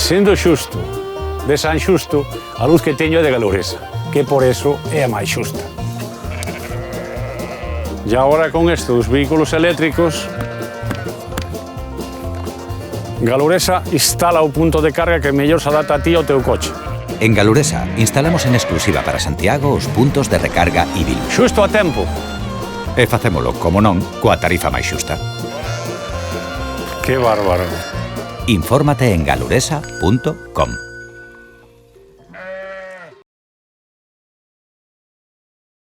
Sendo xusto de San Xusto, a luz que teño é de Galuresa, que por eso é a máis xusta. E agora con isto dos vehículos eléctricos, Galuresa instala o punto de carga que mellor se adapta a ti ao teu coche. En Galuresa instalamos en exclusiva para Santiago os puntos de recarga Ibil. Xusto a tempo. E facémolo, como non, coa tarifa máis xusta. Que bárbaro. Infórmate en galuresa.com.